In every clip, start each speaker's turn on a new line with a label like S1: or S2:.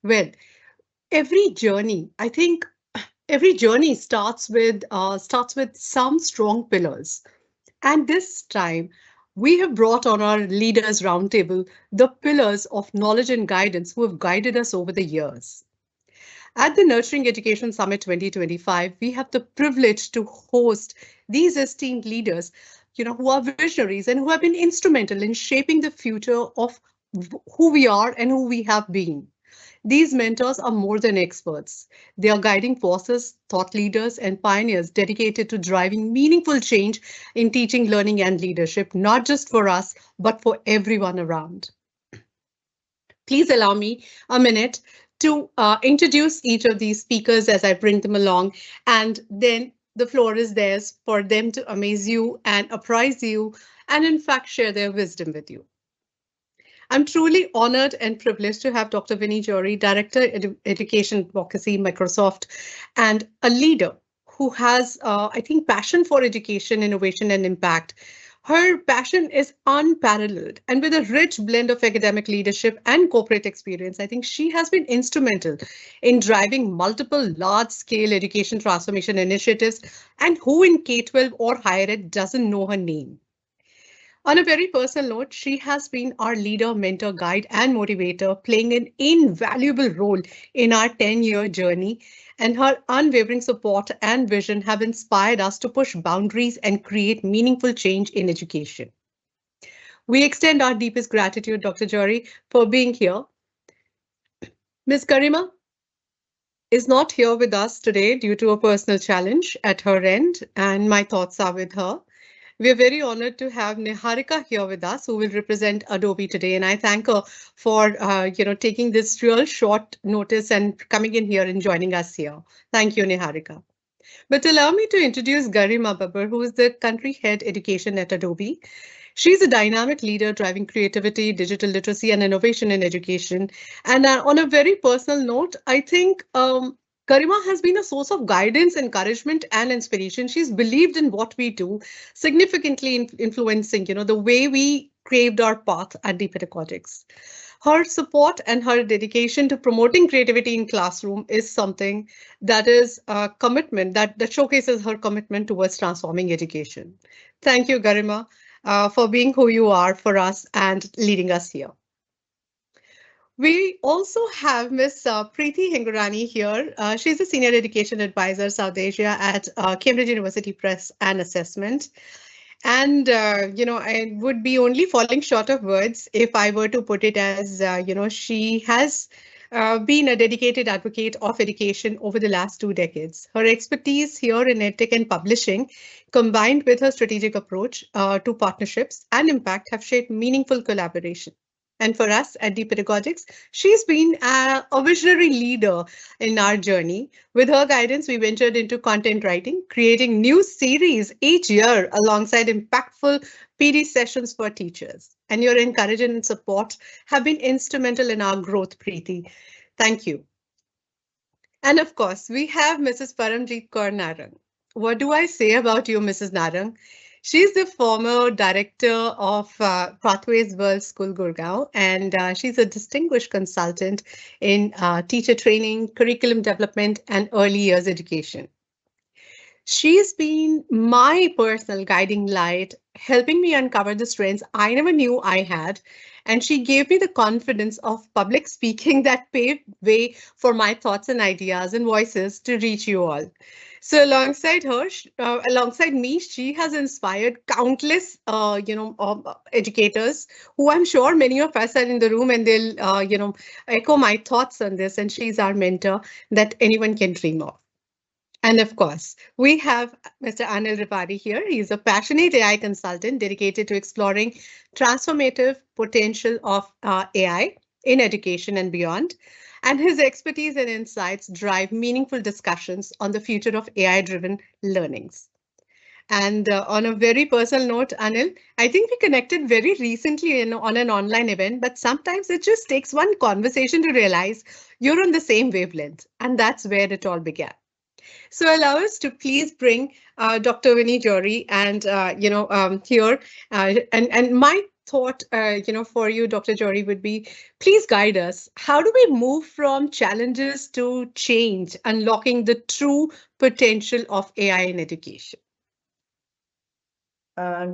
S1: Well, every journey, I think every journey starts with some strong pillars. And this time, we have brought on our leaders roundtable the pillars of knowledge and guidance who have guided us over the years. At the Nurturing Education Summit 2025, we have the privilege to host these esteemed leaders, who are visionaries and who have been instrumental in shaping the future of who we are and who we have been. These mentors are more than experts. They are guiding forces, thought leaders, and pioneers dedicated to driving meaningful change in teaching, learning, and leadership, not just for us, but for everyone around. Please allow me a minute to introduce each of these speakers as I bring them along, and then the floor is theirs for them to amaze you and apprise you, and in fact, share their wisdom with you. I'm truly honored and privileged to have Dr. Vinnie Jauhari, Director Education Advocacy, Microsoft, and a leader who has, I think, passion for education, innovation, and impact. Her passion is unparalleled, and with a rich blend of academic leadership and corporate experience, I think she has been instrumental in driving multiple large-scale education transformation initiatives. And who in K-12 or higher ed doesn't know her name? On a very personal note, she has been our leader, mentor, guide, and motivator, playing an invaluable role in our 10-year journey. And her unwavering support and vision have inspired us to push boundaries and create meaningful change in education. We extend our deepest gratitude, Dr. Jory, for being here. Ms. Garima is not here with us today due to a personal challenge at her end, and my thoughts are with her. We are very honored to have Niharika here with us, who will represent Adobe today, and I thank her for taking this real short notice and coming in here and joining us here. Thank you, Niharika. But allow me to introduce Garima Babur, who is the country head education at Adobe. She's a dynamic leader driving creativity, digital literacy, and innovation in education. And on a very personal note, I think Garima has been a source of guidance, encouragement, and inspiration. She's believed in what we do, significantly influencing, the way we craved our path at the pedagogics. Her support and her dedication to promoting creativity in classroom is something that is a commitment that showcases her commitment towards transforming education. Thank you, Garima, for being who you are for us and leading us here. We also have Miss Preeti Hingorani here. She's a senior education advisor, South Asia at Cambridge University Press and Assessment. And, I would be only falling short of words if I were to put it as, she has been a dedicated advocate of education over the last 2 decades. Her expertise here in edtech and publishing, combined with her strategic approach to partnerships and impact, have shaped meaningful collaboration. And for us at Deep Pedagogics, she's been a visionary leader in our journey. With her guidance, we ventured into content writing, creating new series each year alongside impactful PD sessions for teachers. And your encouragement and support have been instrumental in our growth, Preeti. Thank you. And of course, we have Mrs. Paramjeet Kaur Narang. What do I say about you, Mrs. Narang? She's the former director of Pathways World School, Gurgaon, and she's a distinguished consultant in teacher training, curriculum development, and early years education. She's been my personal guiding light, helping me uncover the strengths I never knew I had. And she gave me the confidence of public speaking that paved way for my thoughts and ideas and voices to reach you all. So alongside her, alongside me, she has inspired countless, educators who I'm sure many of us are in the room and they'll, echo my thoughts on this. And she's our mentor that anyone can dream of. And of course, we have Mr. Anil Ripari here. He's a passionate AI consultant dedicated to exploring transformative potential of AI in education and beyond. And his expertise and insights drive meaningful discussions on the future of AI-driven learnings. And on a very personal note, Anil, I think we connected very recently on an online event, but sometimes it just takes one conversation to realize you're on the same wavelength. And that's where it all began. So allow us to please bring Dr. Vinnie Jauhari and here and my thought, for you, Dr. Jory, would be please guide us. How do we move from challenges to change, unlocking the true potential of AI in education?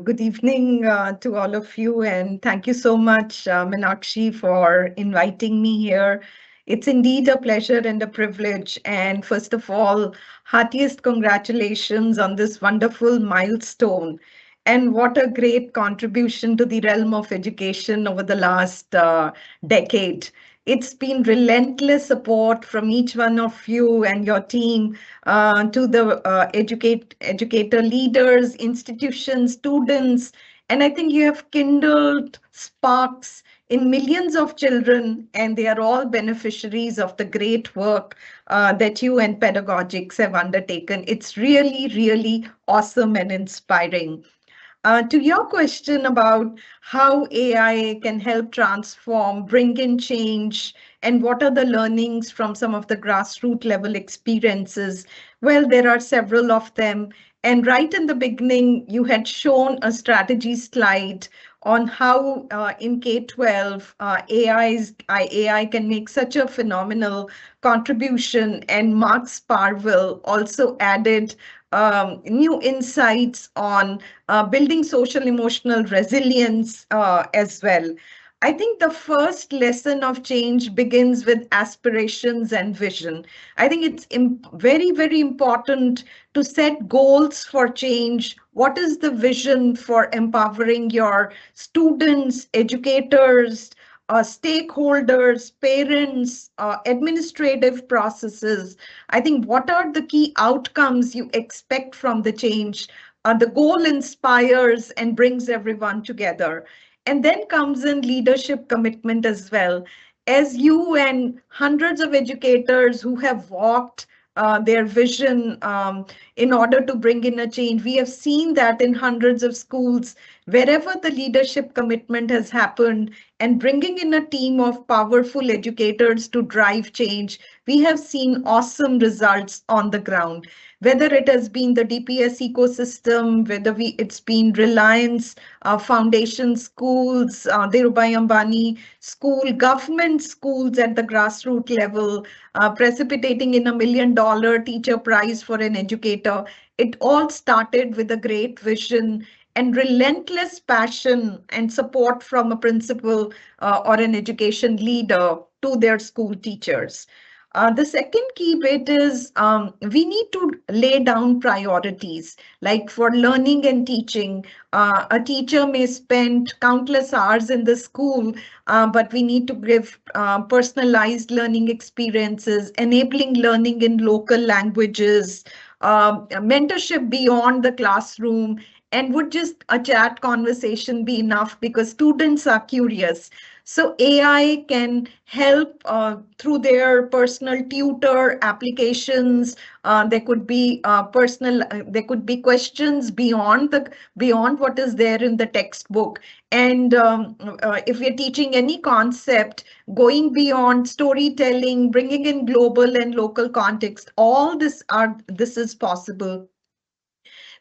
S2: Good evening to all of you, and thank you so much, Meenakshi, for inviting me here. It's indeed a pleasure and a privilege. And first of all, heartiest congratulations on this wonderful milestone. And what a great contribution to the realm of education over the last decade. It's been relentless support from each one of you and your team to the educator leaders, institutions, students, and I think you have kindled sparks in millions of children, and they are all beneficiaries of the great work that you and Pedagogics have undertaken. It's really, really awesome and inspiring. To your question about how AI can help transform, bring in change, and what are the learnings from some of the grassroots level experiences, well, there are several of them. And right in the beginning, you had shown a strategy slide on how in K-12 AI can make such a phenomenal contribution. And Mark Sparville also added new insights on building social emotional resilience as well. I think the first lesson of change begins with aspirations and vision. I think it's very, very important to set goals for change. What is the vision for empowering your students, educators, stakeholders, parents, administrative processes? I think what are the key outcomes you expect from the change? The goal inspires and brings everyone together. And then comes in leadership commitment as well. As you and hundreds of educators who have walked their vision in order to bring in a change, we have seen that in hundreds of schools, wherever the leadership commitment has happened and bringing in a team of powerful educators to drive change, we have seen awesome results on the ground. Whether it has been the DPS ecosystem, it's been Reliance Foundation schools, Dhirubhai Ambani school, government schools at the grassroots level, precipitating in $1 million teacher prize for an educator. It all started with a great vision and relentless passion and support from a principal or an education leader to their school teachers. The second key bit is we need to lay down priorities. Like for learning and teaching, a teacher may spend countless hours in the school, but we need to give personalized learning experiences, enabling learning in local languages, mentorship beyond the classroom. And would just a chat conversation be enough because students are curious? So AI can help through their personal tutor applications. There could be questions beyond what is there in the textbook. And if we're teaching any concept, going beyond storytelling, bringing in global and local context, this is possible.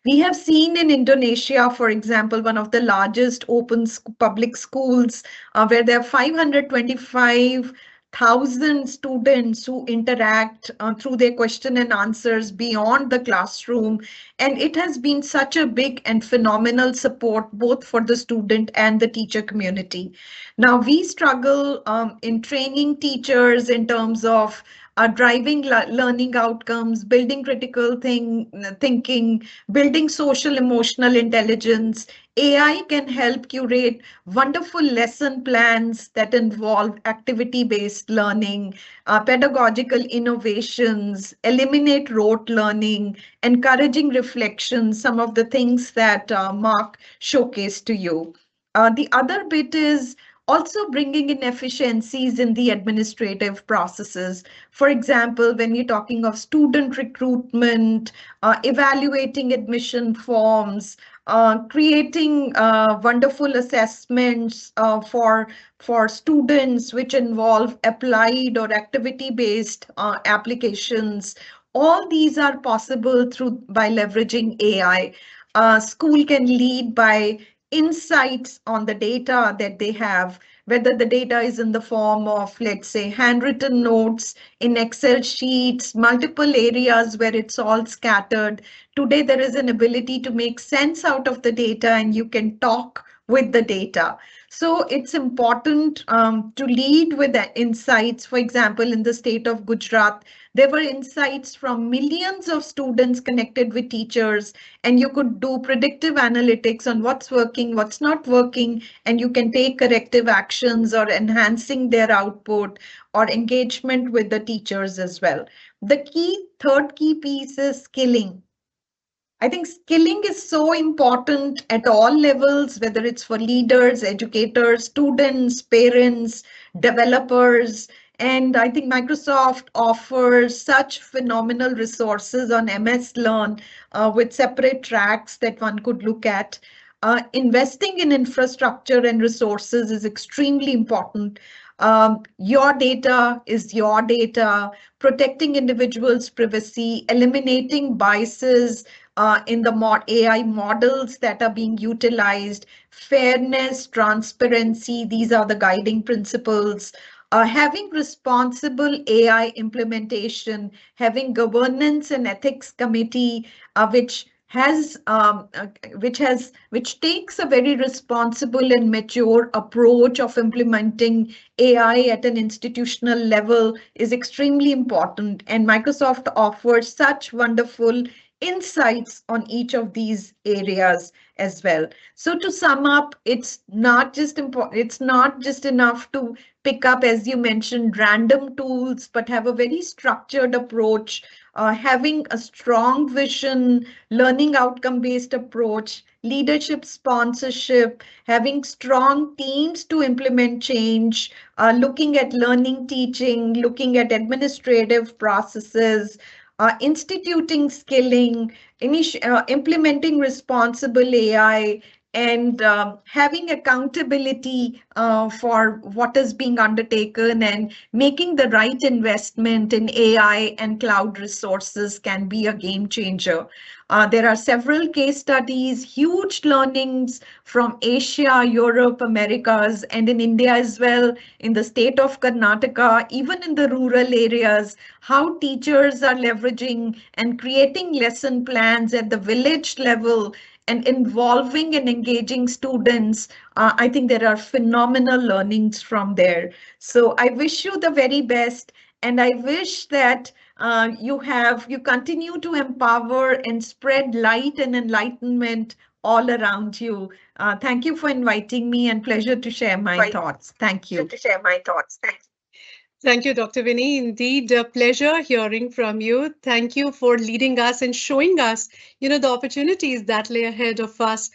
S2: We have seen in Indonesia, for example, one of the largest public schools where there are 525,000 students who interact through their question and answers beyond the classroom. And it has been such a big and phenomenal support both for the student and the teacher community. Now, we struggle in training teachers in terms of driving learning outcomes, building thinking, building social emotional intelligence. AI can help curate wonderful lesson plans that involve activity-based learning, pedagogical innovations, eliminate rote learning, encouraging reflection, some of the things that Mark showcased to you. The other bit is also bringing in efficiencies in the administrative processes. For example, when you're talking of student recruitment, evaluating admission forms, creating wonderful assessments for students which involve applied or activity-based applications. All these are possible by leveraging AI. School can lead by insights on the data that they have, whether the data is in the form of, let's say, handwritten notes in Excel sheets, multiple areas where it's all scattered. Today, there is an ability to make sense out of the data and you can talk with the data. So it's important to lead with the insights. For example, in the state of Gujarat, there were insights from millions of students connected with teachers, and you could do predictive analytics on what's working, what's not working, and you can take corrective actions or enhancing their output or engagement with the teachers as well. The third key piece is skilling. I think skilling is so important at all levels, whether it's for leaders, educators, students, parents, developers. And I think Microsoft offers such phenomenal resources on MS Learn with separate tracks that one could look at. Investing in infrastructure and resources is extremely important. Your data is your data, protecting individuals' privacy, eliminating biases in the AI models that are being utilized, fairness, transparency, these are the guiding principles. Having responsible AI implementation, having governance and ethics committee, which takes a very responsible and mature approach of implementing AI at an institutional level is extremely important. And Microsoft offers such wonderful insights on each of these areas as well. So to sum up, it's not just enough to pick up, as you mentioned, random tools, but have a very structured approach, having a strong vision, learning outcome based approach, leadership sponsorship, having strong teams to implement change, looking at learning teaching, looking at administrative processes, instituting skilling, implementing responsible AI, and having accountability for what is being undertaken and making the right investment in AI and cloud resources can be a game changer. There are several case studies, huge learnings from Asia, Europe, Americas, and in India as well, in the state of Karnataka, even in the rural areas, how teachers are leveraging and creating lesson plans at the village level and involving and engaging students. I think there are phenomenal learnings from there. So I wish you the very best, and I wish that you continue to empower and spread light and enlightenment all around you. Thank you for inviting me, and pleasure to share my thoughts. Thank you.
S1: Thank you, Dr. Vinnie. Indeed, a pleasure hearing from you. Thank you for leading us and showing us, the opportunities that lay ahead of us